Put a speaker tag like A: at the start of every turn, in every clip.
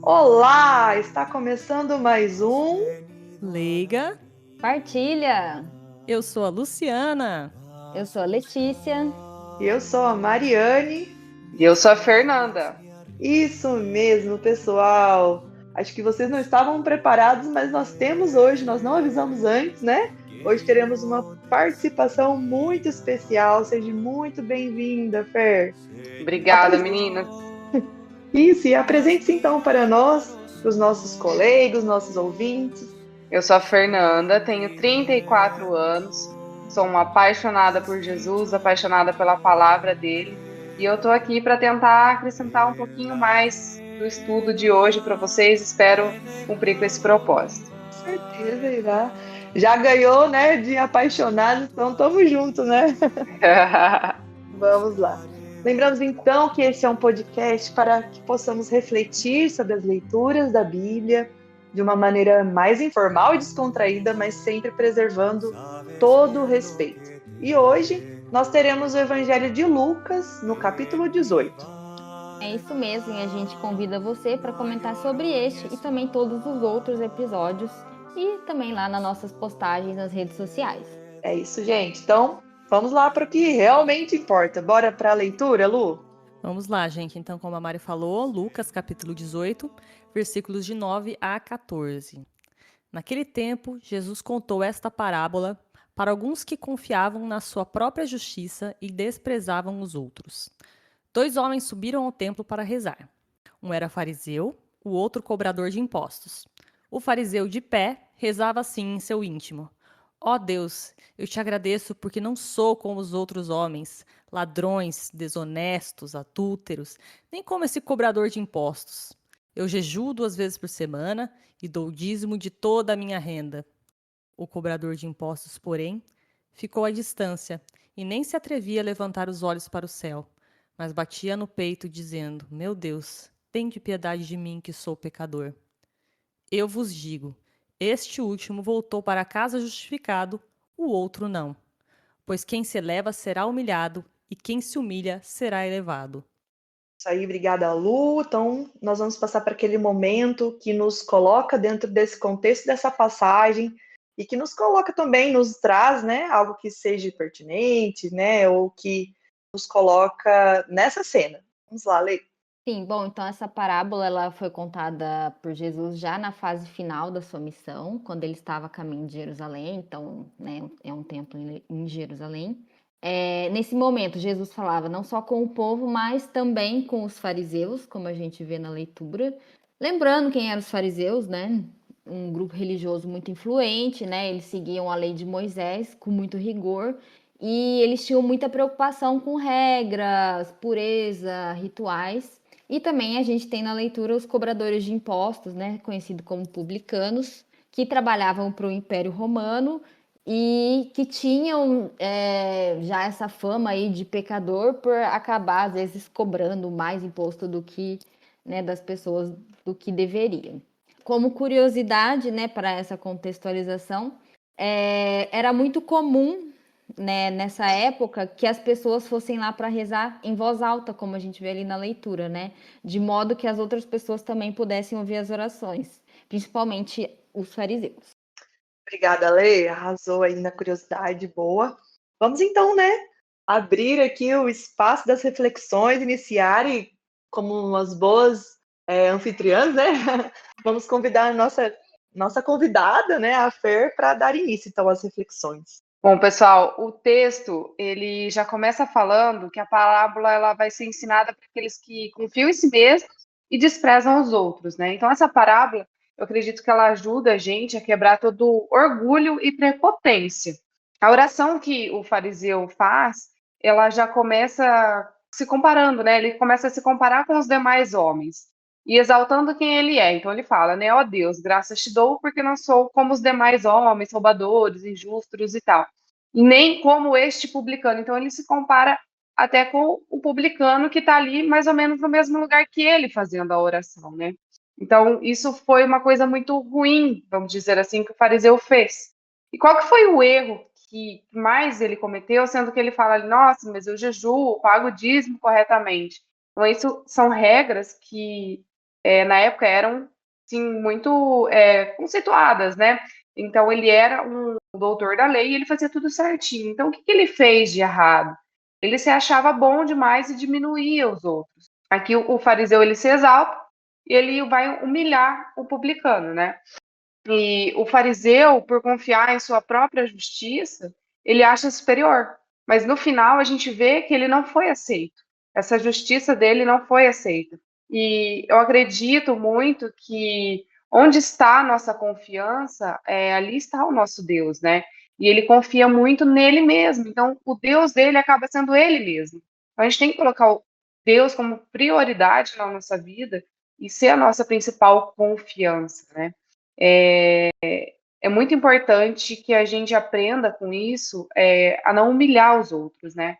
A: Olá, está começando mais um.
B: Leiga,
C: Partilha!
B: eu sou a Luciana.
C: Eu sou a Letícia.
A: Eu sou a Mariane.
D: E eu sou a Fernanda.
A: Isso mesmo, pessoal. Acho que vocês não estavam preparados, mas nós temos hoje, nós não avisamos antes, né? Hoje teremos uma participação muito especial. Seja muito bem-vinda, Fer.
D: Obrigada, meninas.
A: Isso, e apresente-se então para nós, para os nossos colegas, nossos ouvintes.
D: Eu sou a Fernanda, tenho 34 anos, sou uma apaixonada por Jesus, apaixonada pela palavra dele, e eu tô aqui para tentar acrescentar um pouquinho mais do estudo de hoje para vocês. Espero cumprir com esse propósito.
A: Com certeza irá. Já ganhou, né, de apaixonado, então estamos juntos, né? Vamos lá. Lembramos então que esse é um podcast para que possamos refletir sobre as leituras da Bíblia de uma maneira mais informal e descontraída, mas sempre preservando todo o respeito. E hoje nós teremos o Evangelho de Lucas, no capítulo 18.
C: É isso mesmo, e a gente convida você para comentar sobre este e também todos os outros episódios e também lá nas nossas postagens nas redes sociais.
A: É isso, gente. Então, vamos lá para o que realmente importa. Bora para a leitura, Lu?
B: Vamos lá, gente. Então, como a Mari falou, Lucas capítulo 18, versículos de 9 a 14. Naquele tempo, Jesus contou esta parábola para alguns que confiavam na sua própria justiça e desprezavam os outros. 2 homens subiram ao templo para rezar. Um era fariseu, o outro cobrador de impostos. O fariseu, de pé, rezava assim em seu íntimo: Ó Deus, eu te agradeço porque não sou como os outros homens, ladrões, desonestos, adúlteros, nem como esse cobrador de impostos. Eu jejuo 2 vezes por semana e dou o dízimo de toda a minha renda. O cobrador de impostos, porém, ficou à distância e nem se atrevia a levantar os olhos para o céu, mas batia no peito, dizendo: Meu Deus, tende piedade de mim, que sou pecador. Eu vos digo, este último voltou para casa justificado, o outro não. Pois quem se eleva será humilhado, e quem se humilha será elevado.
A: Isso aí, obrigada, Lu. Então, nós vamos passar para aquele momento que nos coloca dentro desse contexto dessa passagem e que nos coloca também, nos traz, né, algo que seja pertinente, né, ou que nos coloca nessa cena. Vamos lá, Lê.
C: Sim, bom, então essa parábola ela foi contada por Jesus já na fase final da sua missão, quando ele estava a caminho de Jerusalém, então, né, é um templo em Jerusalém. Nesse momento, Jesus falava não só com o povo, mas também com os fariseus, como a gente vê na leitura. Lembrando quem eram os fariseus, né? Um grupo religioso muito influente, né? Eles seguiam a lei de Moisés com muito rigor e eles tinham muita preocupação com regras, pureza, rituais. E também a gente tem na leitura os cobradores de impostos, né? Conhecidos como publicanos, que trabalhavam para o Império Romano e que tinham já essa fama aí de pecador por acabar, às vezes, cobrando mais imposto do que, né, das pessoas do que deveriam. Como curiosidade, né, para essa contextualização, era muito comum, né, nessa época que as pessoas fossem lá para rezar em voz alta, como a gente vê ali na leitura, né, de modo que as outras pessoas também pudessem ouvir as orações, principalmente os fariseus.
A: Obrigada, Lê. Arrasou aí na curiosidade, boa. Vamos então, né, abrir aqui o espaço das reflexões, iniciar e, como umas boas anfitriãs, né, vamos convidar a nossa convidada, né, a Fer, para dar início, então, às reflexões.
D: Bom, pessoal, o texto, ele já começa falando que a parábola ela vai ser ensinada para aqueles que confiam em si mesmos e desprezam os outros, né? Então, essa parábola, eu acredito que ela ajuda a gente a quebrar todo orgulho e prepotência. A oração que o fariseu faz, ela já começa se comparando, né? Ele começa a se comparar com os demais homens e exaltando quem ele é. Então ele fala, né? Ó Deus, graças te dou porque não sou como os demais homens, roubadores, injustos e tal. E nem como este publicano. Então ele se compara até com o publicano que está ali mais ou menos no mesmo lugar que ele fazendo a oração, né? Então isso foi uma coisa muito ruim, vamos dizer assim, que o fariseu fez. E qual que foi o erro que mais ele cometeu, sendo que ele fala ali, nossa, mas eu jejuo, pago o dízimo corretamente. Então isso são regras que na época eram, sim, muito conceituadas, né? Então, ele era um doutor da lei e ele fazia tudo certinho. Então, o que ele fez de errado? Ele se achava bom demais e diminuía os outros. Aqui, o fariseu, ele se exalta e ele vai humilhar o publicano, né? E o fariseu, por confiar em sua própria justiça, ele acha superior. Mas no final a gente vê que ele não foi aceito. Essa justiça dele não foi aceita. E eu acredito muito que onde está a nossa confiança, ali está o nosso Deus, né? E ele confia muito nele mesmo. Então, o Deus dele acaba sendo ele mesmo. Então, a gente tem que colocar o Deus como prioridade na nossa vida e ser a nossa principal confiança, né? É, é muito importante que a gente aprenda com isso, a não humilhar os outros, né?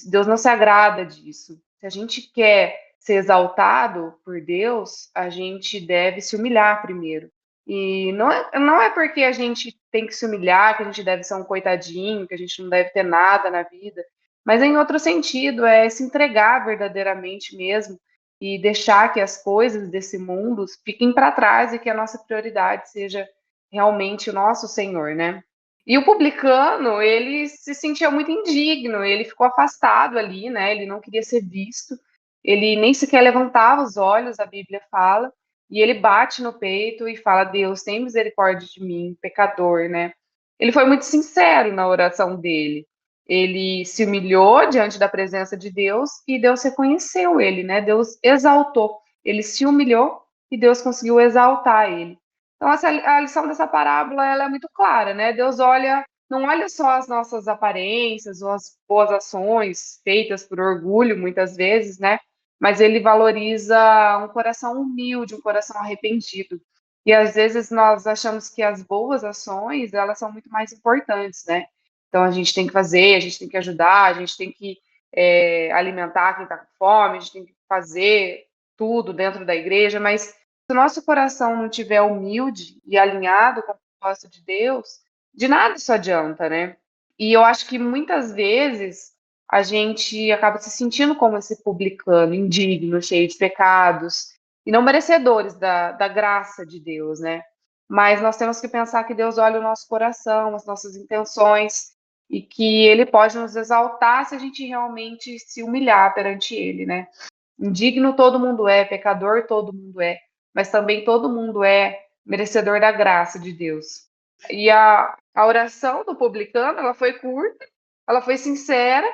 D: Deus não se agrada disso. Se a gente quer ser exaltado por Deus, a gente deve se humilhar primeiro. E não é porque a gente tem que se humilhar, que a gente deve ser um coitadinho, que a gente não deve ter nada na vida, mas em outro sentido, é se entregar verdadeiramente mesmo e deixar que as coisas desse mundo fiquem para trás e que a nossa prioridade seja realmente o nosso Senhor, né? E o publicano, ele se sentia muito indigno, ele ficou afastado ali, né? Ele não queria ser visto, ele nem sequer levantava os olhos, a Bíblia fala, e ele bate no peito e fala: Deus, tem misericórdia de mim, pecador, né? Ele foi muito sincero na oração dele. Ele se humilhou diante da presença de Deus e Deus reconheceu ele, né? Deus exaltou. Ele se humilhou e Deus conseguiu exaltar ele. Então, a lição dessa parábola ela é muito clara, né? Deus não olha só as nossas aparências ou as boas ações feitas por orgulho, muitas vezes, né? Mas ele valoriza um coração humilde, um coração arrependido. E às vezes nós achamos que as boas ações, elas são muito mais importantes, né? Então a gente tem que fazer, a gente tem que ajudar, a gente tem que alimentar quem está com fome, a gente tem que fazer tudo dentro da igreja, mas se o nosso coração não estiver humilde e alinhado com o propósito de Deus, de nada isso adianta, né? E eu acho que muitas vezes a gente acaba se sentindo como esse publicano, indigno, cheio de pecados, e não merecedores da graça de Deus, né? Mas nós temos que pensar que Deus olha o nosso coração, as nossas intenções, e que Ele pode nos exaltar se a gente realmente se humilhar perante Ele, né? Indigno todo mundo é, pecador todo mundo é, mas também todo mundo é merecedor da graça de Deus. E a oração do publicano, ela foi curta, ela foi sincera,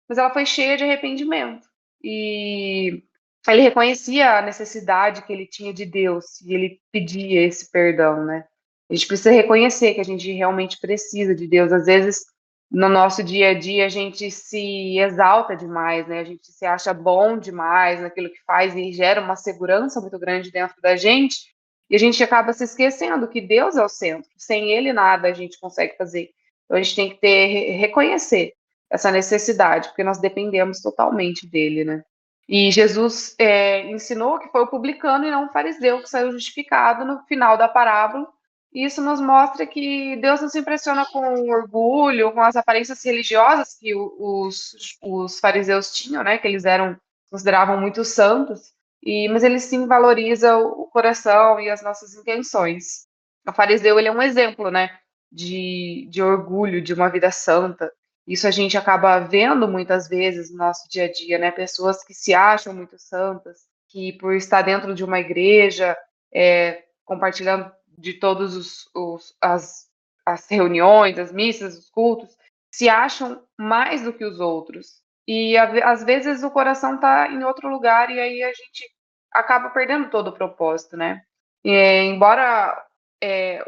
D: mas ela foi cheia de arrependimento. E ele reconhecia a necessidade que ele tinha de Deus e ele pedia esse perdão, né? A gente precisa reconhecer que a gente realmente precisa de Deus. Às vezes, no nosso dia a dia, a gente se exalta demais, né? A gente se acha bom demais naquilo que faz e gera uma segurança muito grande dentro da gente. E a gente acaba se esquecendo que Deus é o centro. Sem Ele, nada a gente consegue fazer. Então, a gente tem que reconhecer essa necessidade, porque nós dependemos totalmente dele, né? E Jesus ensinou que foi o publicano e não o fariseu que saiu justificado no final da parábola. E isso nos mostra que Deus não se impressiona com o orgulho, com as aparências religiosas que os fariseus tinham, né? Que eles consideravam muito santos. Mas ele sim valoriza o coração e as nossas intenções. O fariseu, ele é um exemplo, né? De orgulho, de uma vida santa. Isso a gente acaba vendo muitas vezes no nosso dia a dia, né? Pessoas que se acham muito santas, que por estar dentro de uma igreja, compartilhando de todas as reuniões, as missas, os cultos, se acham mais do que os outros. E às vezes o coração está em outro lugar e aí a gente acaba perdendo todo o propósito, né? Embora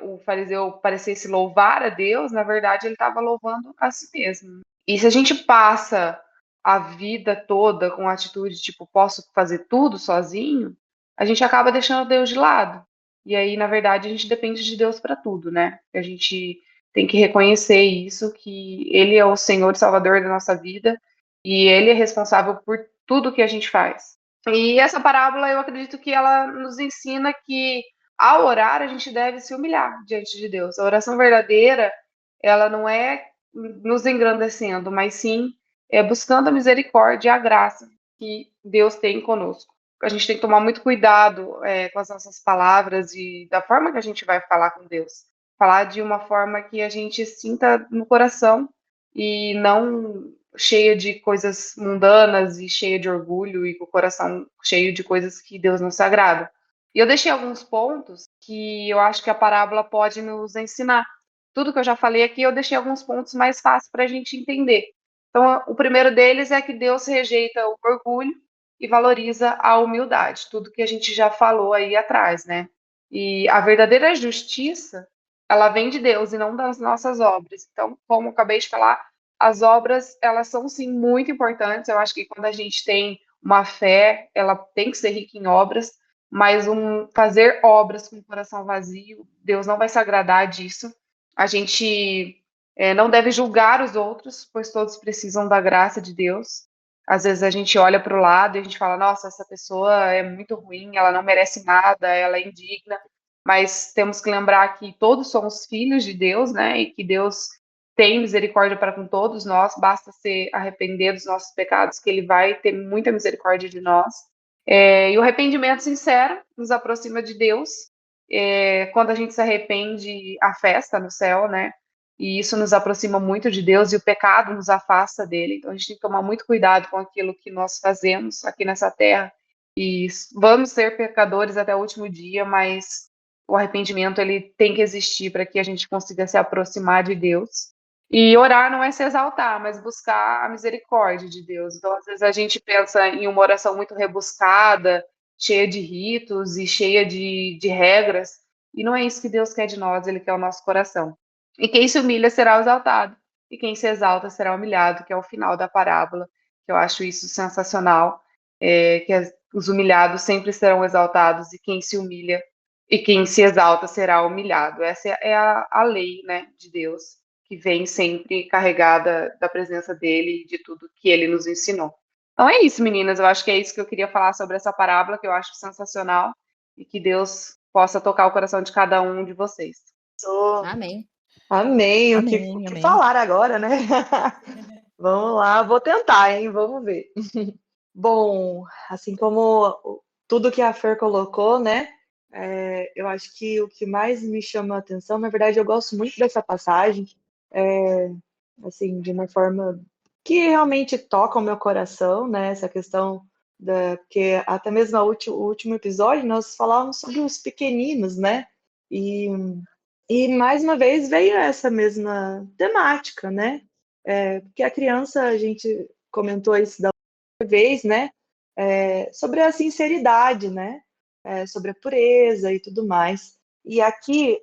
D: o fariseu parecesse louvar a Deus, na verdade ele estava louvando a si mesmo. E se a gente passa a vida toda com a atitude tipo, posso fazer tudo sozinho, a gente acaba deixando Deus de lado. E aí, na verdade, a gente depende de Deus para tudo, né? A gente tem que reconhecer isso, que Ele é o Senhor e Salvador da nossa vida e Ele é responsável por tudo que a gente faz. E essa parábola, eu acredito que ela nos ensina que, ao orar, a gente deve se humilhar diante de Deus. A oração verdadeira, ela não é nos engrandecendo, mas sim buscando a misericórdia e a graça que Deus tem conosco. a gente tem que tomar muito cuidado com as nossas palavras e da forma que a gente vai falar com Deus. Falar de uma forma que a gente sinta no coração e não cheia de coisas mundanas e cheia de orgulho e com o coração cheio de coisas que Deus não se agrada. E eu deixei alguns pontos que eu acho que a parábola pode nos ensinar. Tudo que eu já falei aqui, eu deixei alguns pontos mais fáceis para a gente entender. Então, o primeiro deles é que Deus rejeita o orgulho e valoriza a humildade, tudo que a gente já falou aí atrás, né? E a verdadeira justiça, ela vem de Deus e não das nossas obras. Então, como eu acabei de falar, as obras, elas são sim muito importantes. Eu acho que quando a gente tem uma fé, ela tem que ser rica em obras, mas fazer obras com o coração vazio, Deus não vai se agradar disso. A gente não deve julgar os outros, pois todos precisam da graça de Deus. Às vezes a gente olha para o lado e a gente fala, nossa, essa pessoa é muito ruim, ela não merece nada, ela é indigna. Mas temos que lembrar que todos somos filhos de Deus, né? E que Deus tem misericórdia para com todos nós, basta se arrepender dos nossos pecados, que Ele vai ter muita misericórdia de nós. E o arrependimento sincero nos aproxima de Deus. Quando a gente se arrepende, a festa no céu, né? E isso nos aproxima muito de Deus e o pecado nos afasta dele. Então a gente tem que tomar muito cuidado com aquilo que nós fazemos aqui nessa terra. E vamos ser pecadores até o último dia, mas o arrependimento ele tem que existir para que a gente consiga se aproximar de Deus. E orar não é se exaltar, mas buscar a misericórdia de Deus. Então, às vezes a gente pensa em uma oração muito rebuscada, cheia de ritos e cheia de regras, e não é isso que Deus quer de nós, Ele quer o nosso coração. E quem se humilha será exaltado, e quem se exalta será humilhado, que é o final da parábola, que eu acho isso sensacional, que os humilhados sempre serão exaltados, e quem se humilha e quem se exalta será humilhado. Essa é a lei, né, de Deus, que vem sempre carregada da presença dele e de tudo que ele nos ensinou. Então é isso, meninas, eu acho que é isso que eu queria falar sobre essa parábola, que eu acho sensacional, e que Deus possa tocar o coração de cada um de vocês.
C: Amém.
A: Amém. O que
B: Amém.
A: falar agora, né? Vamos lá, vou tentar, hein? Vamos ver. Bom, assim como tudo que a Fer colocou, né? Eu acho que o que mais me chama a atenção, na verdade, eu gosto muito dessa passagem, assim, de uma forma que realmente toca o meu coração, né? Essa questão porque até mesmo o último episódio nós falávamos sobre os pequeninos, né? E mais uma vez veio essa mesma temática, né? Porque a criança, a gente comentou isso da outra vez, né? Sobre a sinceridade, né? Sobre a pureza e tudo mais. E aqui,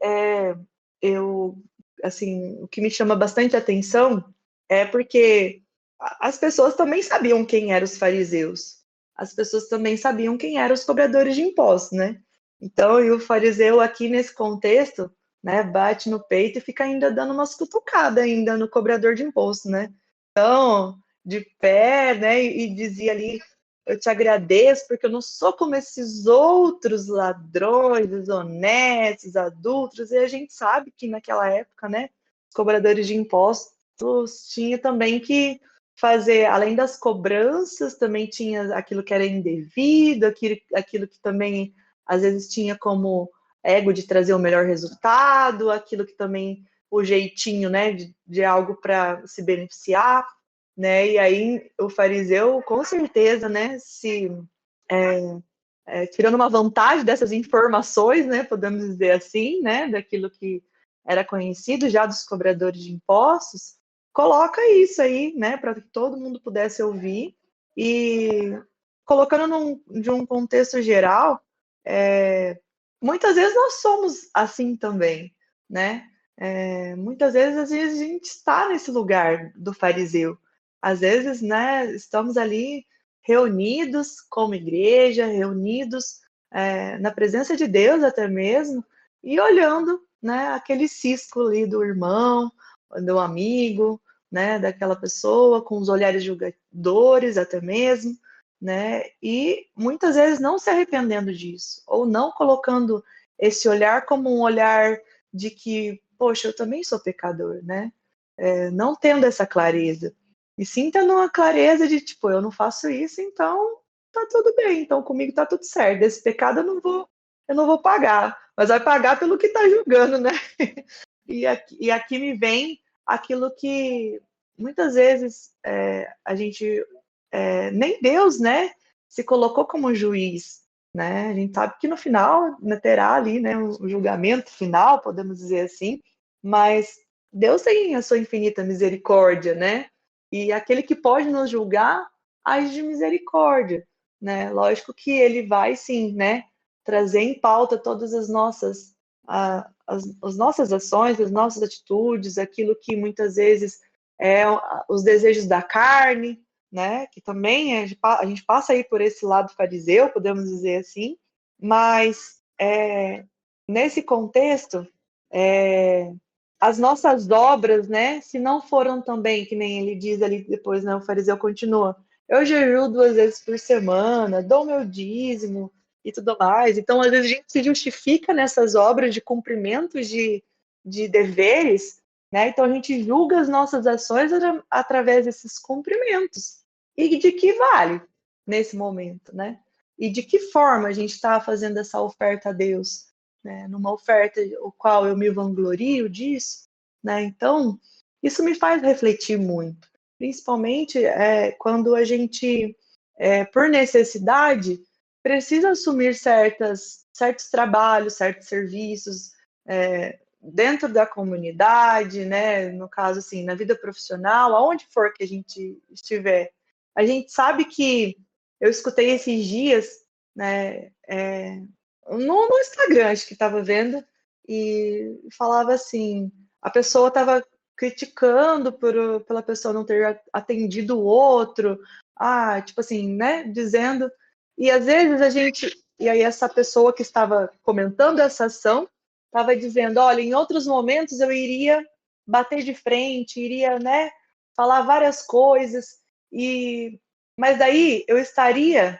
A: assim, o que me chama bastante atenção é porque as pessoas também sabiam quem eram os fariseus. As pessoas também sabiam quem eram os cobradores de impostos, né? Então, e o fariseu aqui nesse contexto, né, bate no peito e fica ainda dando umas cutucadas ainda no cobrador de imposto, né? Então, de pé, né, e dizia ali, eu te agradeço porque eu não sou como esses outros ladrões, desonestos, adultos, e a gente sabe que naquela época, né, os cobradores de impostos tinha também que fazer, além das cobranças, também tinha aquilo que era indevido, aquilo que também às vezes tinha como ego de trazer o melhor resultado, aquilo que também o jeitinho, né, de algo para se beneficiar, né? E aí o fariseu, com certeza, né, se tirando uma vantagem dessas informações, né, podemos dizer assim, né, daquilo que era conhecido já dos cobradores de impostos, coloca isso aí, né, para que todo mundo pudesse ouvir e colocando de um contexto geral, muitas vezes nós somos assim também, né? Muitas vezes a gente está nesse lugar do fariseu. Às vezes, né, estamos ali reunidos como igreja, reunidos na presença de Deus até mesmo, e olhando, né, aquele cisco ali do irmão, do amigo, né, daquela pessoa, com os olhares julgadores até mesmo, né, e muitas vezes não se arrependendo disso, ou não colocando esse olhar como um olhar de que, poxa, eu também sou pecador, né, não tendo essa clareza. E sim tendo uma clareza de, tipo, eu não faço isso, então tá tudo bem, então comigo tá tudo certo. Desse pecado eu não vou pagar, mas vai pagar pelo que tá julgando, né? E aqui me vem aquilo que muitas vezes a gente, nem Deus, né, se colocou como juiz, né? A gente sabe que no final, né, terá ali, né, um julgamento final, podemos dizer assim, mas Deus tem a sua infinita misericórdia, né? E aquele que pode nos julgar, age de misericórdia, né? Lógico que ele vai, sim, né, trazer em pauta todas as nossas as nossas ações, as nossas atitudes, aquilo que muitas vezes os desejos da carne, né? Que também a gente passa aí por esse lado fariseu, podemos dizer assim, mas nesse contexto, as nossas obras, né? Se não foram também, que nem ele diz ali depois, né? O fariseu continua. Eu jejuo 2 vezes por semana, dou meu dízimo e tudo mais. Então, às vezes, a gente se justifica nessas obras de cumprimentos de deveres, né? Então, a gente julga as nossas ações através desses cumprimentos. E de que vale nesse momento, né? E de que forma a gente está fazendo essa oferta a Deus, né? Numa oferta o qual eu me vanglorio disso, né? Então, isso me faz refletir muito, principalmente quando a gente, por necessidade, precisa assumir certos trabalhos, certos serviços dentro da comunidade, né? No caso, assim, na vida profissional, aonde for que a gente estiver. A gente sabe que eu escutei esses dias, né, no Instagram, acho que estava vendo, e falava assim, a pessoa estava criticando pela pessoa não ter atendido o outro, tipo assim, né, dizendo, e às vezes e aí essa pessoa que estava comentando essa ação, estava dizendo, olha, em outros momentos eu iria bater de frente, iria, né, falar várias coisas, mas daí eu estaria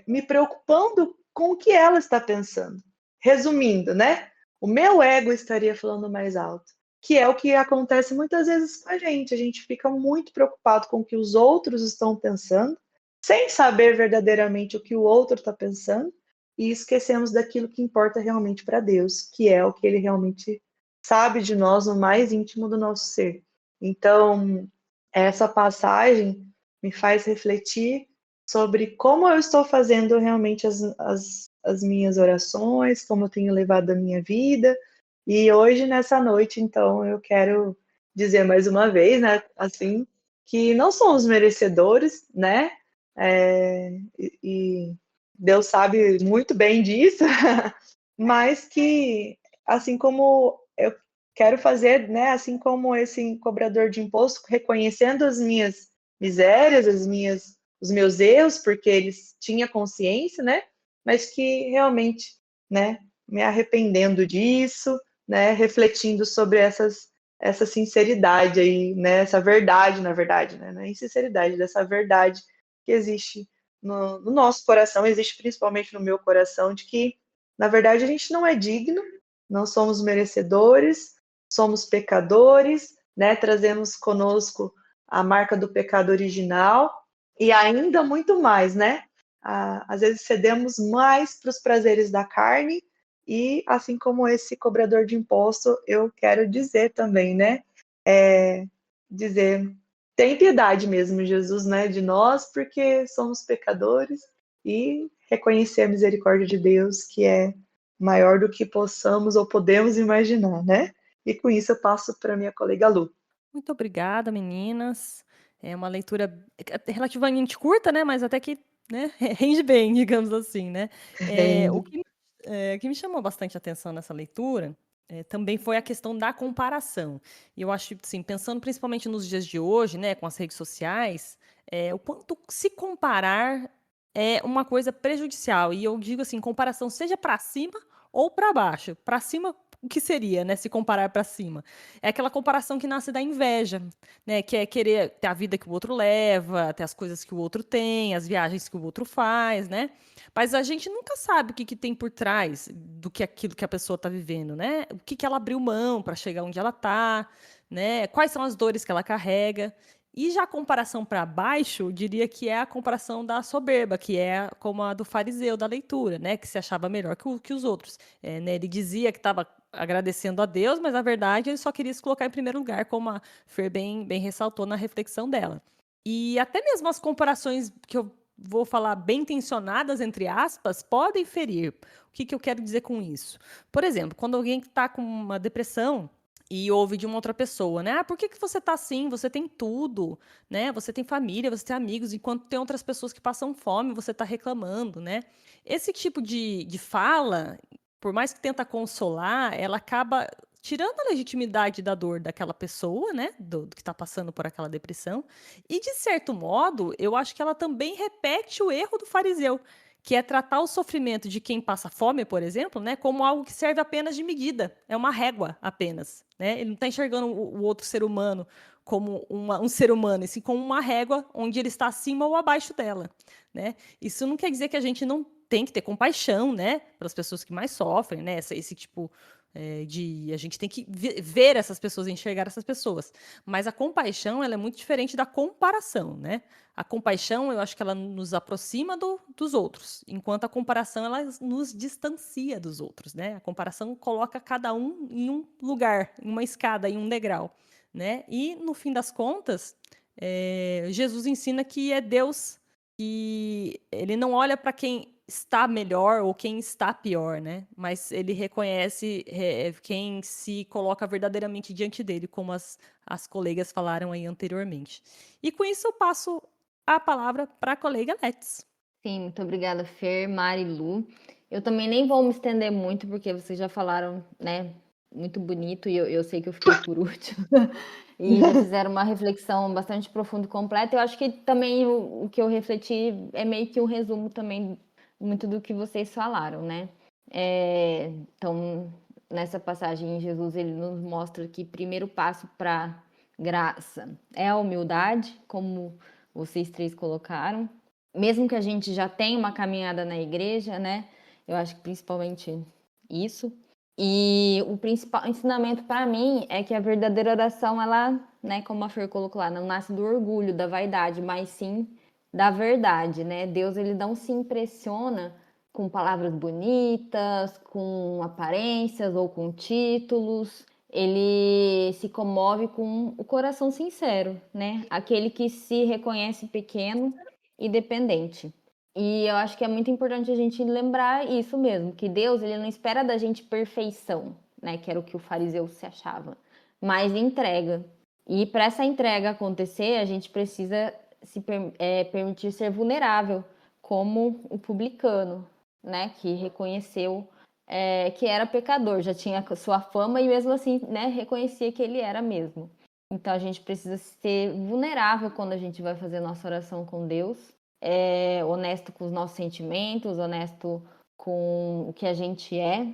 A: me preocupando com o que ela está pensando. Resumindo, né? O meu ego estaria falando mais alto, que é o que acontece muitas vezes com a gente. A gente fica muito preocupado com o que os outros estão pensando, sem saber verdadeiramente o que o outro está pensando, e esquecemos daquilo que importa realmente para Deus, que é o que Ele realmente sabe de nós no mais íntimo do nosso ser. Então, essa passagem me faz refletir sobre como eu estou fazendo realmente as minhas orações, como eu tenho levado a minha vida. E hoje, nessa noite, então, eu quero dizer mais uma vez, né, assim, que não somos merecedores, né? E Deus sabe muito bem disso, mas que, assim como eu quero fazer, né, assim como esse cobrador de imposto, reconhecendo as minhas misérias, os meus erros, porque eles tinham consciência, né? Mas que realmente, né, me arrependendo disso, né, refletindo sobre essa sinceridade aí, né, essa verdade, na verdade, né, não é insinceridade, dessa verdade que existe no nosso coração, existe principalmente no meu coração, de que, na verdade, a gente não é digno, não somos merecedores, somos pecadores, né, trazemos conosco a marca do pecado original, e ainda muito mais, né? Às vezes cedemos mais para os prazeres da carne, e assim como esse cobrador de imposto, eu quero dizer também, né? Dizer, tem piedade mesmo, Jesus, né? De nós, porque somos pecadores, e reconhecer a misericórdia de Deus, que é maior do que possamos ou podemos imaginar, né? E com isso eu passo para minha colega Lu.
B: Muito obrigada, meninas. É uma leitura relativamente curta, né? Mas até que, né, rende bem, digamos assim, né? O que me chamou bastante atenção nessa leitura também foi a questão da comparação. E eu acho, assim, pensando principalmente nos dias de hoje, né, com as redes sociais, o quanto se comparar é uma coisa prejudicial. E eu digo assim, comparação seja para cima ou para baixo. Para cima, o que seria, né, se comparar para cima? É aquela comparação que nasce da inveja, né, que é querer ter a vida que o outro leva, ter as coisas que o outro tem, as viagens que o outro faz, né? Mas a gente nunca sabe o que tem por trás do que aquilo que a pessoa está vivendo, né? O que ela abriu mão para chegar onde ela está, né? Quais são as dores que ela carrega. E já a comparação para baixo, eu diria que é a comparação da soberba, que é como a do fariseu da leitura, né? Que se achava melhor que os outros. Né, ele dizia que estava agradecendo a Deus, mas na verdade ele só queria se colocar em primeiro lugar, como a Fer bem ressaltou na reflexão dela. E até mesmo as comparações que eu vou falar bem intencionadas, entre aspas, podem ferir. O que eu quero dizer com isso? Por exemplo, quando alguém está com uma depressão e ouve de uma outra pessoa, né? Ah, por que você tá assim? Você tem tudo, né? Você tem família, você tem amigos, enquanto tem outras pessoas que passam fome, você tá reclamando, né? Esse tipo de fala, por mais que tenta consolar, ela acaba tirando a legitimidade da dor daquela pessoa, né? Do que está passando por aquela depressão. E, de certo modo, eu acho que ela também repete o erro do fariseu, que é tratar o sofrimento de quem passa fome, por exemplo, né, como algo que serve apenas de medida. É uma régua apenas. Né? Ele não está enxergando o outro ser humano como um ser humano, e sim como uma régua onde ele está acima ou abaixo dela. Né? Isso não quer dizer que a gente não tem que ter compaixão, né, pelas pessoas que mais sofrem, né, esse tipo a gente tem que ver essas pessoas, enxergar essas pessoas. Mas a compaixão, ela é muito diferente da comparação, né? A compaixão, eu acho que ela nos aproxima dos outros, enquanto a comparação, ela nos distancia dos outros, né? A comparação coloca cada um em um lugar, em uma escada, em um degrau, né? E, no fim das contas, Jesus ensina que é Deus que ele não olha para quem está melhor ou quem está pior, né? Mas ele reconhece quem se coloca verdadeiramente diante dele, como as colegas falaram aí anteriormente. E com isso eu passo a palavra para a colega Let's.
C: Sim, muito obrigada, Fer, Mari, Lu. Eu também nem vou me estender muito, porque vocês já falaram, né, muito bonito, e eu sei que eu fiquei por último. E já fizeram uma reflexão bastante profunda e completa. Eu acho que também o que eu refleti é meio que um resumo também muito do que vocês falaram, né? Então, nessa passagem, Jesus ele nos mostra que o primeiro passo para graça é a humildade, como vocês três colocaram. Mesmo que a gente já tenha uma caminhada na igreja, né? Eu acho que principalmente isso. E o principal ensinamento para mim é que a verdadeira oração, ela, né, como a Fer colocou lá, não nasce do orgulho, da vaidade, mas sim da verdade, né? Deus, ele não se impressiona com palavras bonitas, com aparências ou com títulos. Ele se comove com o coração sincero, né? Aquele que se reconhece pequeno e dependente. E eu acho que é muito importante a gente lembrar isso mesmo, que Deus, ele não espera da gente perfeição, né, que era o que o fariseu se achava, mas entrega. E para essa entrega acontecer, a gente precisa permitir ser vulnerável, como o publicano, né, que reconheceu que era pecador, já tinha sua fama e mesmo assim, né, reconhecia que ele era mesmo. Então a gente precisa ser vulnerável quando a gente vai fazer nossa oração com Deus, honesto com os nossos sentimentos, honesto com o que a gente é,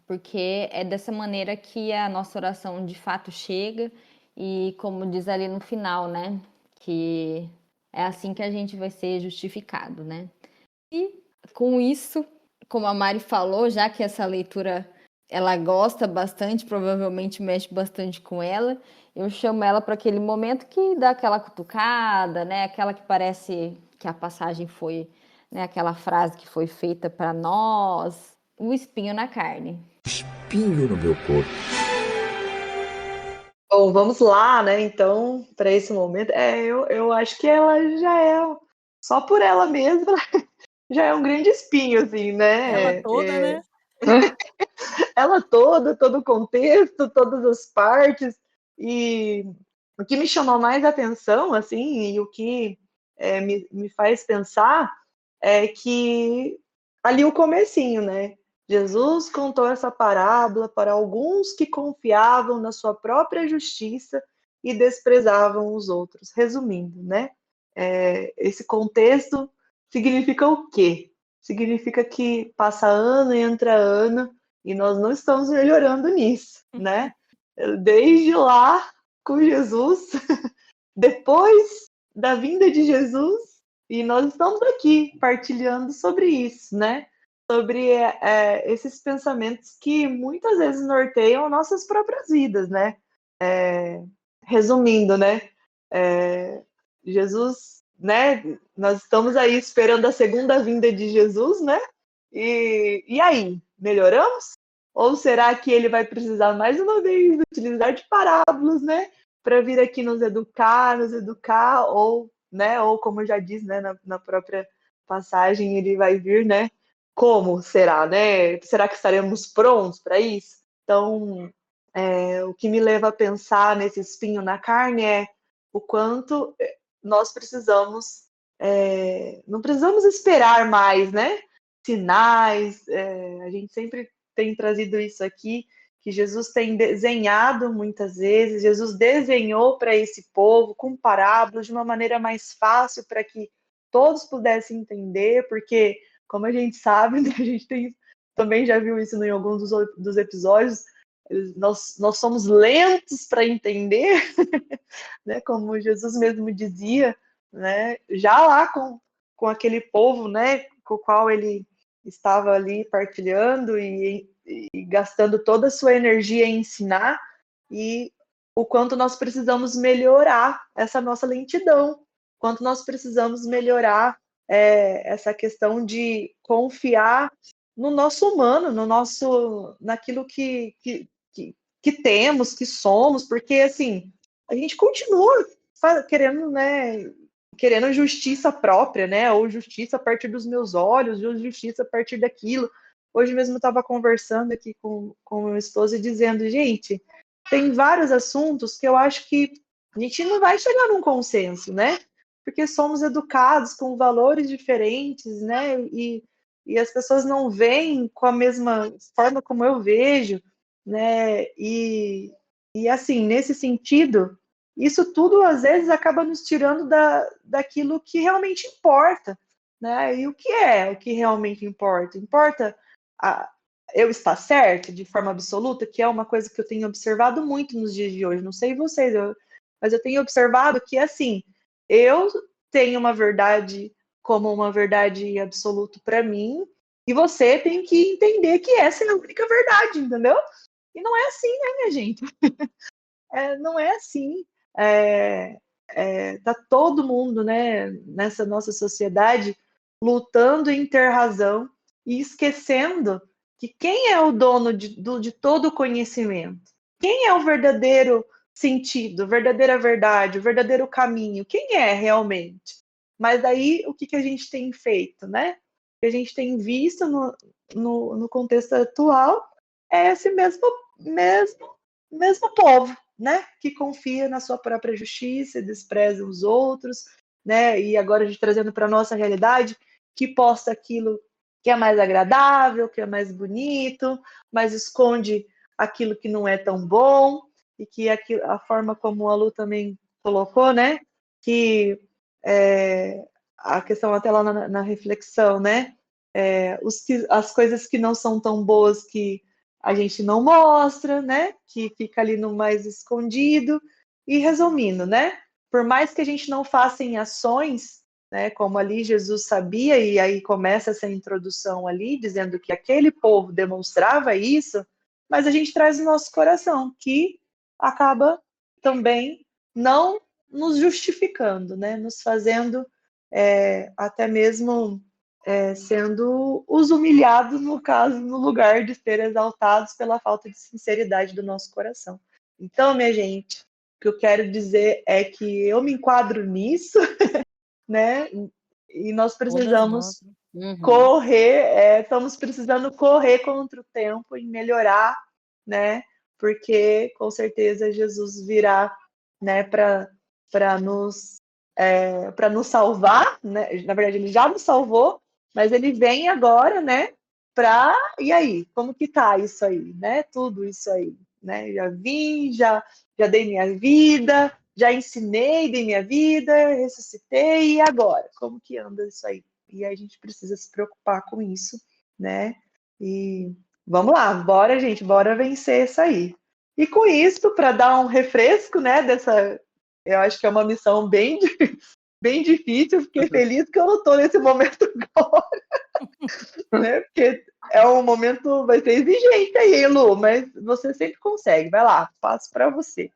C: porque é dessa maneira que a nossa oração de fato chega e, como diz ali no final, né, que é assim que a gente vai ser justificado, né? E com isso, como a Mari falou, já que essa leitura ela gosta bastante, provavelmente mexe bastante com ela, eu chamo ela para aquele momento que dá aquela cutucada, né? Aquela que parece que a passagem foi, né? Aquela frase que foi feita para nós, o espinho na carne.
E: Espinho no meu corpo.
A: Bom, vamos lá, né? Então, para esse momento, eu acho que ela já é, só por ela mesma, já é um grande espinho, assim, né?
B: Ela toda, né?
A: Ela toda, todo o contexto, todas as partes, e o que me chamou mais atenção, assim, e o que me faz pensar é que ali o comecinho, né? Jesus contou essa parábola para alguns que confiavam na sua própria justiça e desprezavam os outros. Resumindo, né? Esse contexto significa o quê? Significa que passa ano e entra ano e nós não estamos melhorando nisso, né? Desde lá com Jesus, depois da vinda de Jesus, e nós estamos aqui partilhando sobre isso, né? Sobre esses pensamentos que muitas vezes norteiam nossas próprias vidas, né? Resumindo, né? Jesus, né? Nós estamos aí esperando a segunda vinda de Jesus, né? E aí, melhoramos? Ou será que ele vai precisar mais uma vez utilizar de parábolas, né? Para vir aqui nos educar, ou, né? Ou como já diz, né? Na própria passagem, ele vai vir, né? Como será, né? Será que estaremos prontos para isso? Então, o que me leva a pensar nesse espinho na carne é o quanto nós precisamos, não precisamos esperar mais, né? Sinais, a gente sempre tem trazido isso aqui, que Jesus tem desenhado muitas vezes, Jesus desenhou para esse povo com parábolas de uma maneira mais fácil para que todos pudessem entender, porque, como a gente sabe, né, a gente também já viu isso em alguns dos episódios, nós somos lentos para entender, né, como Jesus mesmo dizia, né, já lá com aquele povo, né, com o qual ele estava ali partilhando e gastando toda a sua energia em ensinar, e o quanto nós precisamos melhorar essa nossa lentidão, quanto nós precisamos melhorar essa questão de confiar no nosso humano, naquilo que temos, que somos, porque assim a gente continua querendo, né, querendo justiça própria, né, ou justiça a partir dos meus olhos, ou justiça a partir daquilo. Hoje mesmo eu estava conversando aqui com meu esposo e dizendo, gente, tem vários assuntos que eu acho que a gente não vai chegar num consenso, né? Porque somos educados com valores diferentes, né? E as pessoas não veem com a mesma forma como eu vejo, né? E assim, nesse sentido, isso tudo às vezes acaba nos tirando daquilo que realmente importa, né? E o que realmente importa? Importa eu estar certo de forma absoluta, que é uma coisa que eu tenho observado muito nos dias de hoje. Não sei vocês, mas eu tenho observado que, assim, eu tenho uma verdade como uma verdade absoluta para mim, e você tem que entender que essa é a única verdade, entendeu? E não é assim, né, minha gente? Não é assim. Tá todo mundo, né, nessa nossa sociedade lutando em ter razão e esquecendo que quem é o dono de todo o conhecimento? Quem é o verdadeiro sentido, a verdadeira verdade, o verdadeiro caminho? Quem é realmente? Mas daí, o que a gente tem feito, né? O que a gente tem visto no contexto atual é esse mesmo povo, né? Que confia na sua própria justiça, despreza os outros, né? E agora a gente trazendo para a nossa realidade, que posta aquilo que é mais agradável, que é mais bonito, mas esconde aquilo que não é tão bom, e que a forma como a Lu também colocou, né? Que a questão até lá na reflexão, né? As coisas que não são tão boas que a gente não mostra, né? Que fica ali no mais escondido. E resumindo, né? Por mais que a gente não faça em ações, né? Como ali Jesus sabia, e aí começa essa introdução ali, dizendo que aquele povo demonstrava isso, mas a gente traz no nosso coração, que acaba também não nos justificando, né? Nos fazendo até mesmo sendo os humilhados, no caso, no lugar de ser exaltados pela falta de sinceridade do nosso coração. Então, minha gente, o que eu quero dizer é que eu me enquadro nisso, né? E nós precisamos correr, estamos precisando correr contra o tempo e melhorar, né? Porque com certeza Jesus virá, né, para nos salvar, né? Na verdade, ele já nos salvou, mas ele vem agora, né? E aí, como que tá isso aí, né? Tudo isso aí, né? Já vim, já dei minha vida, já ensinei, dei minha vida, ressuscitei, e agora? Como que anda isso aí? E a gente precisa se preocupar com isso, né? E vamos lá, bora, gente, bora vencer isso aí. E com isso, para dar um refresco, né, eu acho que é uma missão bem difícil, fiquei feliz que eu não estou nesse momento agora, né? Porque é um momento, vai ser exigente aí, Lu, mas você sempre consegue. Vai lá, passo para você.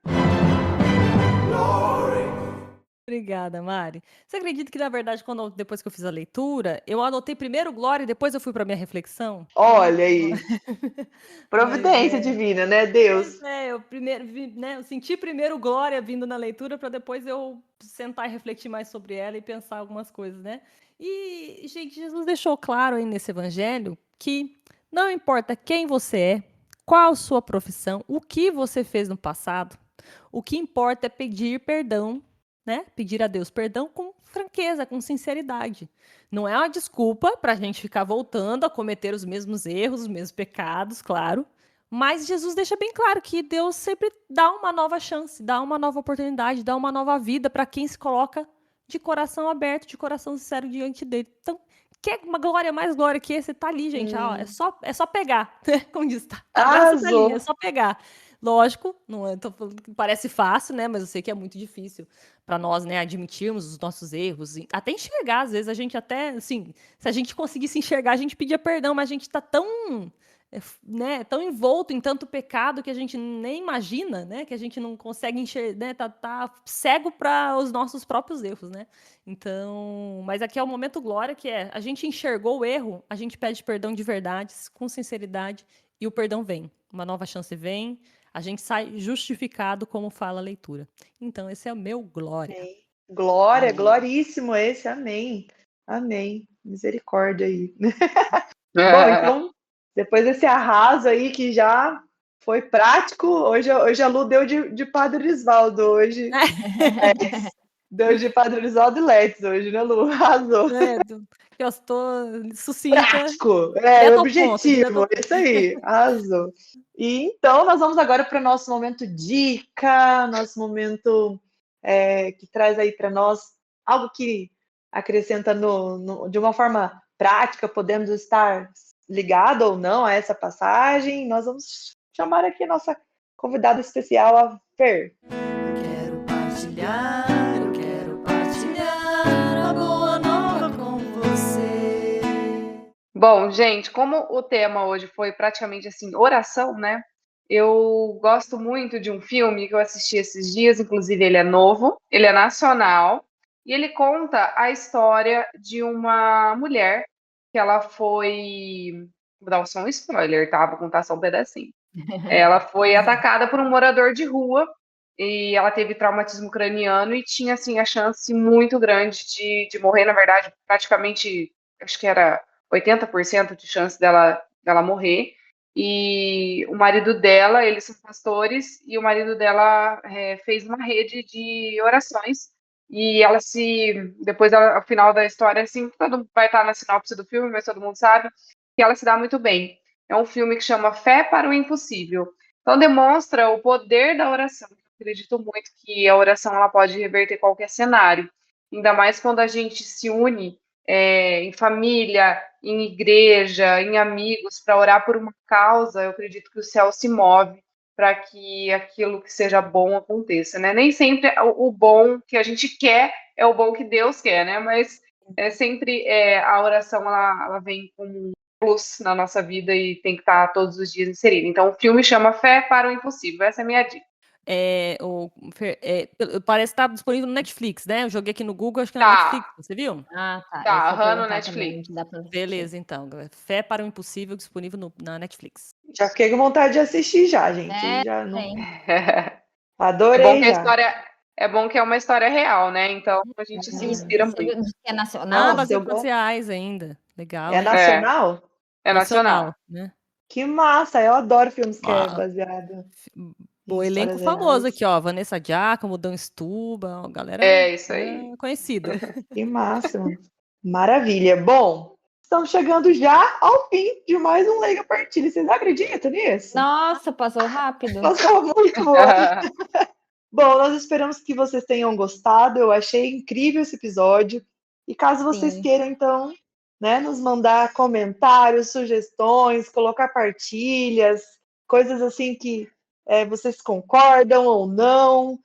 B: Obrigada, Mari. Você acredita que, na verdade, depois que eu fiz a leitura, eu anotei primeiro glória e depois eu fui para minha reflexão?
A: Olha aí,
B: Mas
A: providência divina, né,
B: pois
A: Deus?
B: é, eu primeiro né, eu senti primeiro glória vindo na leitura para depois eu sentar e refletir mais sobre ela e pensar algumas coisas, né? E, gente, Jesus deixou claro aí nesse evangelho que não importa quem você é, qual sua profissão, o que você fez no passado, o que importa é pedir perdão, né? Pedir a Deus perdão com franqueza, com sinceridade. Não é uma desculpa para a gente ficar voltando a cometer os mesmos erros, os mesmos pecados, claro. Mas Jesus deixa bem claro que Deus sempre dá uma nova chance, dá uma nova oportunidade, dá uma nova vida para quem se coloca de coração aberto, de coração sincero diante dele. Então, quer uma glória mais glória que esse? Tá ali, gente. Ah, é só pegar, né? Como diz, a graça tá ali, é
A: Arrasou.
B: só pegar. Lógico, não é, tô falando que parece fácil, né? Mas eu sei que é muito difícil para nós, né, admitirmos os nossos erros, até enxergar, às vezes a gente até, assim, se a gente conseguisse enxergar, a gente pedia perdão, mas a gente tá tão, né, tão envolto em tanto pecado que a gente nem imagina, né, que a gente não consegue enxergar, né, tá cego para os nossos próprios erros, né? Então, mas aqui é o momento glória, que é, a gente enxergou o erro, a gente pede perdão de verdade, com sinceridade, e o perdão vem. Uma nova chance vem, a gente sai justificado, como fala a leitura. Então, esse é o meu glória.
A: Amém. Glória,
C: Amém.
A: gloríssimo esse, amém. Amém. Misericórdia aí. Bom, então, depois desse arraso aí que já foi prático, hoje a Lu deu de Padre Lisvaldo hoje. Deu de Padre Lisvaldo e Let's hoje, né, Lu? Arrasou.
B: Eu estou sucinta,
A: Prático,
B: direto ao ponto, direto
A: objetivo,
B: ao...
A: isso aí, arrasou. E então nós vamos agora para o nosso momento dica, nosso momento que traz aí para nós algo que acrescenta de uma forma prática, podemos estar ligado ou não a essa passagem. Nós vamos chamar aqui a nossa convidada especial, a Fer.
B: Quero partilhar a boa nova com você.
D: Bom, gente, como o tema hoje foi praticamente assim, oração, né? Eu gosto muito de um filme que eu assisti esses dias, inclusive ele é novo, ele é nacional, e ele conta a história de uma mulher que ela foi. Vou dar só um spoiler, tá? Vou contar só um pedacinho. Ela foi atacada por um morador de rua e ela teve traumatismo craniano e tinha, assim, a chance muito grande de morrer. Na verdade, praticamente, acho que era 80% de chance dela morrer. E o marido dela, eles são pastores, e o marido dela fez uma rede de orações. E ela depois, ao final da história, assim, vai estar na sinopse do filme, mas todo mundo sabe que ela se dá muito bem. É um filme que chama Fé para o Impossível. Então demonstra o poder da oração. Eu acredito muito que a oração ela pode reverter qualquer cenário, ainda mais quando a gente se une em família, em igreja, em amigos, para orar por uma causa. Eu acredito que o céu se move para que aquilo que seja bom aconteça, né? Nem sempre o bom que a gente quer é o bom que Deus quer, né? Mas sempre a oração ela vem como plus na nossa vida e tem que estar todos os dias inserido. Então, o filme chama Fé para o Impossível. Essa é a minha dica.
B: Parece que está disponível no Netflix, né? Eu joguei aqui no Google, acho que é na
D: Tá,
B: Netflix, você viu?
C: Ah, tá.
D: tá,
C: Esse eu ia
D: no
C: perguntar também,
D: Netflix.
C: onde dá pra assistir.
B: Beleza, então. Fé para o Impossível, disponível na Netflix.
A: Já fiquei com vontade de assistir já, gente.
C: É,
A: Já não...
C: tem.
A: Adorei já.
D: É bom que é uma história real, né? Então a gente se inspira
C: Você
D: muito.
C: diz que é
B: Ah,
C: nacional?
A: Nossa, eu
B: baseado em fatos
A: gosto.
B: reais ainda. Legal.
A: É nacional?
D: É nacional.
B: Né?
A: Que massa! Eu adoro filmes que é
B: Ah,
A: baseado em
B: o elenco
A: histórias
B: famoso
A: reais.
B: aqui, ó. Vanessa Giacomo, Dan Stuba, ó, galera,
D: É isso
B: galera
D: aí.
B: conhecida.
A: Que máximo! Maravilha! Bom, estamos chegando já ao fim de mais um Leiga Partilha. Vocês acreditam nisso?
C: Nossa, passou rápido.
A: Passou muito voando. Bom, nós esperamos que vocês tenham gostado. Eu achei incrível esse episódio. E caso vocês
C: Sim.
A: queiram, então, né, nos mandar comentários, sugestões, colocar partilhas, coisas assim que vocês concordam ou não,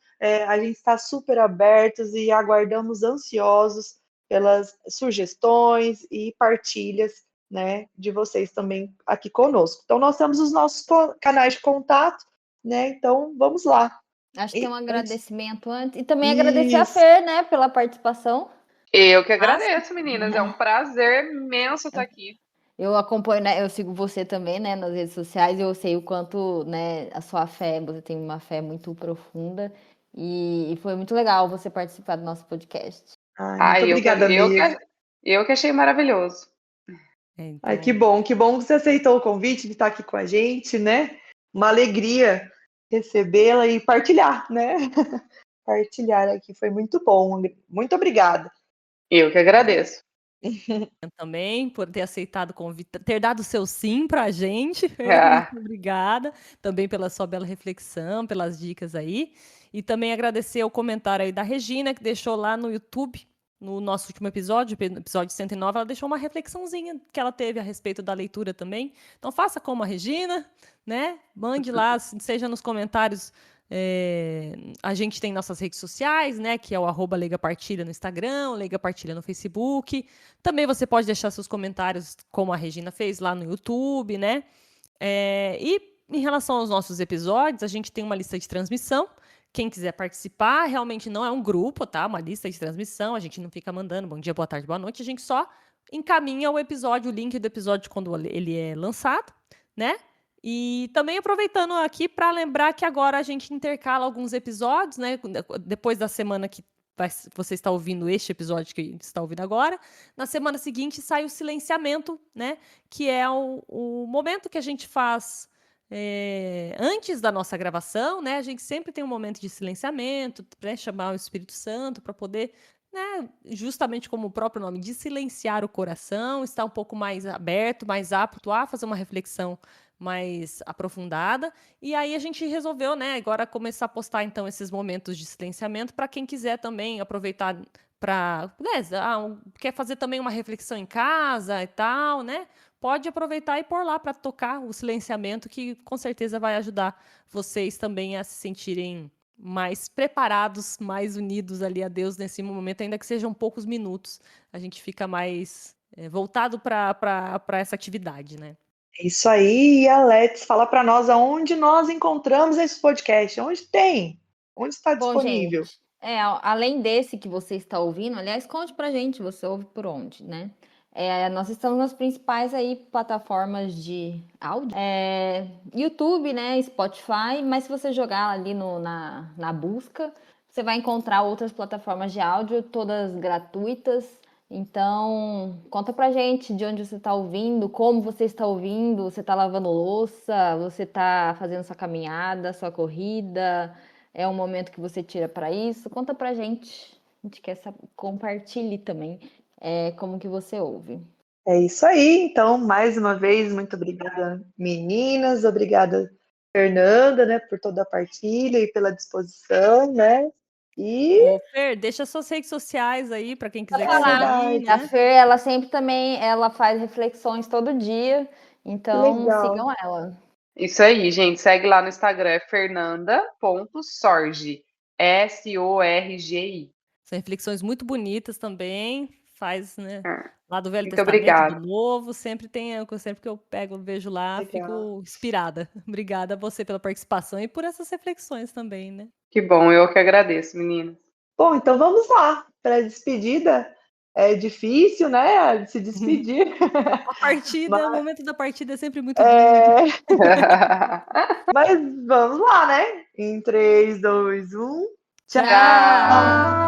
A: a gente está super abertos e aguardamos ansiosos pelas sugestões e partilhas, né, de vocês também aqui conosco. Então, nós temos os nossos canais de contato, né? Então, vamos lá.
C: Acho que tem um
A: antes-
C: agradecimento antes. E também agradecer a
A: Isso.
C: Fer, né, pela participação.
D: Eu que agradeço, meninas. É um prazer imenso estar aqui.
C: Eu acompanho, né? Eu sigo você também, né, nas redes sociais. Eu sei o quanto, né, a sua fé, você tem uma fé muito profunda. E foi muito legal você participar do nosso podcast.
A: Ai, muito
D: Ai,
A: obrigada mesmo.
D: eu que achei maravilhoso.
A: Ai,
B: Então,
A: que bom que você aceitou o convite de estar aqui com a gente, né? Uma alegria recebê-la e partilhar, né? Partilhar aqui foi muito bom. Muito obrigada.
D: Eu que agradeço.
B: também por ter aceitado o convite, ter dado seu sim pra gente.
D: Ah,
B: Muito obrigada. Também pela sua bela reflexão, pelas dicas aí. E também agradecer o comentário aí da Regina, que deixou lá no YouTube, no nosso último episódio, episódio 109, ela deixou uma reflexãozinha que ela teve a respeito da leitura também. Então faça como a Regina, né? Mande lá, seja nos comentários. A gente tem nossas redes sociais, né? Que é o @leigapartilha no Instagram, o Leiga Partilha no Facebook. Também você pode deixar seus comentários, como a Regina fez, lá no YouTube, né? E em relação aos nossos episódios, a gente tem uma lista de transmissão. Quem quiser participar, realmente não é um grupo, tá? Uma lista de transmissão. A gente não fica mandando bom dia, boa tarde, boa noite. A gente só encaminha o episódio, o link do episódio quando ele é lançado, né? E também aproveitando aqui para lembrar que agora a gente intercala alguns episódios, né? Depois da semana que você está ouvindo este episódio que está ouvindo agora, na semana seguinte sai o silenciamento, né? Que é o momento que a gente faz antes da nossa gravação, né? A gente sempre tem um momento de silenciamento, para chamar o Espírito Santo para poder, né? Justamente como o próprio nome, de silenciar o coração, estar um pouco mais aberto, mais apto a fazer uma reflexão mais aprofundada. E aí a gente resolveu, né, agora começar a postar então esses momentos de silenciamento para quem quiser também aproveitar para, quer fazer também uma reflexão em casa e tal, né? Pode aproveitar e pôr lá para tocar o silenciamento, que com certeza vai ajudar vocês também a se sentirem mais preparados, mais unidos ali a Deus nesse momento, ainda que sejam poucos minutos. A gente fica mais voltado para essa atividade, né?
A: É isso aí, e Alex, fala para nós aonde nós encontramos esse podcast. Onde tem? Onde está
C: Bom,
A: disponível?
C: gente, além desse que você está ouvindo, aliás, conte pra gente, você ouve por onde, né? Nós estamos nas principais aí plataformas de áudio, YouTube, né, Spotify, mas se você jogar ali na busca, você vai encontrar outras plataformas de áudio, todas gratuitas. Então, conta pra gente de onde você está ouvindo, como você está ouvindo, você está lavando louça, você está fazendo sua caminhada, sua corrida, é um momento que você tira para isso. Conta pra gente. A gente quer saber, compartilhe também como que você ouve.
A: É isso aí, então, mais uma vez, muito obrigada, meninas, obrigada, Fernanda, né, por toda a partilha e pela disposição, né? E
B: Ô, Fer, deixa suas redes sociais aí para quem quiser te seguir,
A: verdade.
C: A
B: né?
C: Fer, ela sempre também, ela faz reflexões todo dia, então
A: Legal.
C: sigam ela.
D: isso aí, gente. Segue lá no Instagram, é fernanda.sorgi. SORGI.
B: São reflexões muito bonitas também. Faz, né?
D: Ah,
B: Lá do Velho
D: muito
B: Testamento, do
D: obrigada.
B: Novo, sempre que eu pego, vejo lá,
A: Legal.
B: fico inspirada. Obrigada a você pela participação e por essas reflexões também, né?
D: Que bom, eu que agradeço, meninas.
A: Bom, então vamos lá para a despedida. É difícil, né, se despedir,
B: A partida, o
A: mas,
B: momento da partida é sempre muito duro.
A: mas vamos lá, né? Em 3, 2, 1.
B: Tchau!
D: Tchau.